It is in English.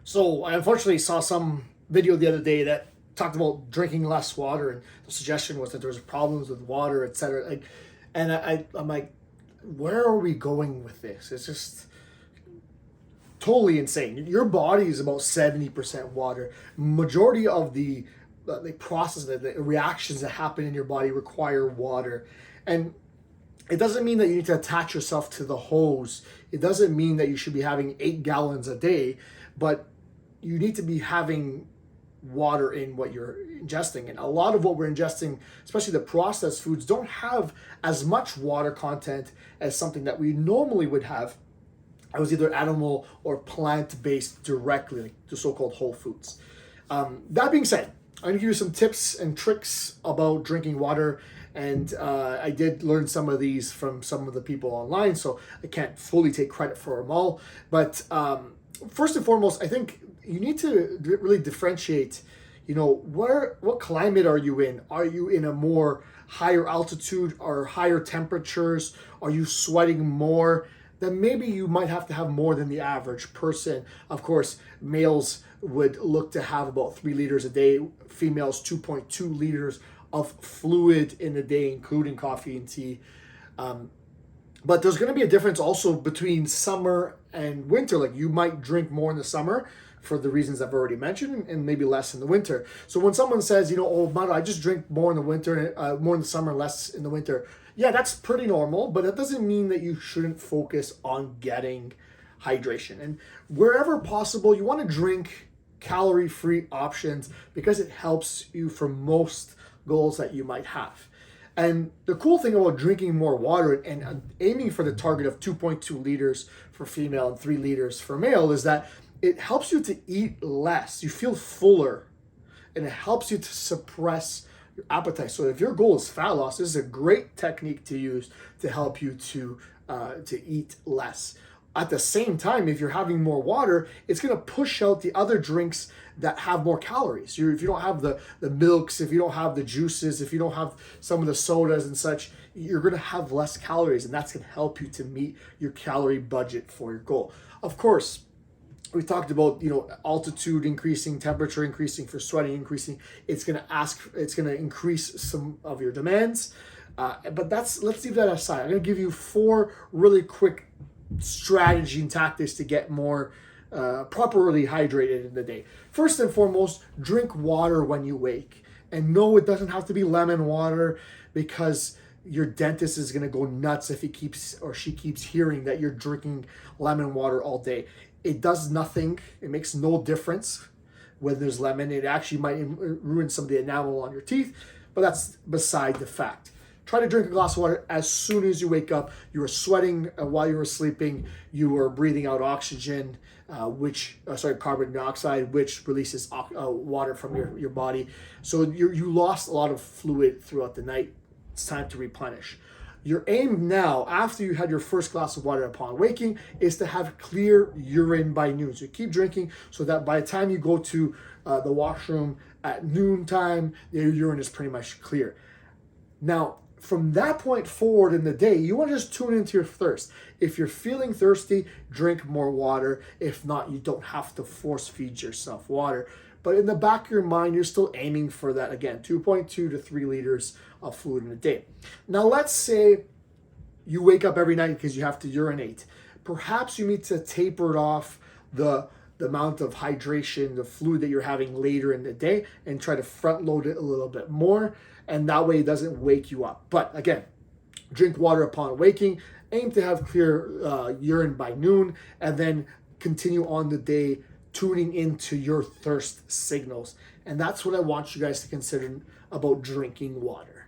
So I unfortunately saw some video the other day that talked about drinking less water, and the suggestion was that there was problems with water, etc. I'm like, where are we going with this? It's just totally insane. Your body is about 70% water. Majority of the process, the reactions that happen in your body require water, and it doesn't mean that you need to attach yourself to the hose. It doesn't mean that you should be having 8 gallons a day, but you need to be having water in what you're ingesting. And a lot of what we're ingesting, especially the processed foods, don't have as much water content as something that we normally would have. It was either animal or plant-based directly, like the so-called whole foods. That being said, I'm going to give you some tips and tricks about drinking water. And I did learn some of these from some of the people online, so I can't fully take credit for them all. But first and foremost, I think you need to really differentiate, what climate are you in? Are you in a more higher altitude or higher temperatures? Are you sweating more? Then maybe you might have to have more than the average person. Of course, males would look to have about 3 liters a day, females 2.2 liters of fluid in a day, including coffee and tea. But there's going to be a difference also between summer and winter. Like, you might drink more in the summer for the reasons I've already mentioned, and maybe less in the winter. So when someone says, oh, Mara, I just drink more in the winter, more in the summer, less in the winter. Yeah, that's pretty normal, but that doesn't mean that you shouldn't focus on getting hydration. And wherever possible, you want to drink calorie-free options because it helps you for most goals that you might have. And the cool thing about drinking more water and aiming for the target of 2.2 liters for female and 3 liters for male is that it helps you to eat less. You feel fuller, and it helps you to suppress your appetite. So if your goal is fat loss, this is a great technique to use to help you to eat less. At the same time, if you're having more water, it's going to push out the other drinks that have more calories. If you don't have the milks, if you don't have the juices, if you don't have some of the sodas and such, you're going to have less calories, and that's going to help you to meet your calorie budget for your goal. Of course, we talked about, altitude increasing, temperature increasing, for sweating increasing. It's going to increase some of your demands. But let's leave that aside. I'm going to give you 4 really quick strategy and tactics to get more properly hydrated in the day. First and foremost, drink water when you wake. And no, it doesn't have to be lemon water, because your dentist is going to go nuts if she keeps hearing that you're drinking lemon water all day. It does nothing. It makes no difference when there's lemon. It actually might ruin some of the enamel on your teeth, but that's beside the fact. Try to drink a glass of water as soon as you wake up. You were sweating while you were sleeping. You were breathing out oxygen, carbon dioxide, which releases water from your body. So you lost a lot of fluid throughout the night. It's time to replenish. Your aim now, after you had your first glass of water upon waking, is to have clear urine by noon. So you keep drinking so that by the time you go to the washroom at noontime, your urine is pretty much clear. Now, from that point forward in the day, you want to just tune into your thirst. If you're feeling thirsty, drink more water. If not, you don't have to force feed yourself water. But in the back of your mind, you're still aiming for that, again, 2.2 to 3 liters of fluid in a day. Now, let's say you wake up every night because you have to urinate. Perhaps you need to taper off the amount of hydration, the fluid that you're having later in the day, and try to front load it a little bit more. And that way it doesn't wake you up. But again, drink water upon waking, aim to have clear urine by noon, and then continue on the day tuning into your thirst signals. And that's what I want you guys to consider about drinking water.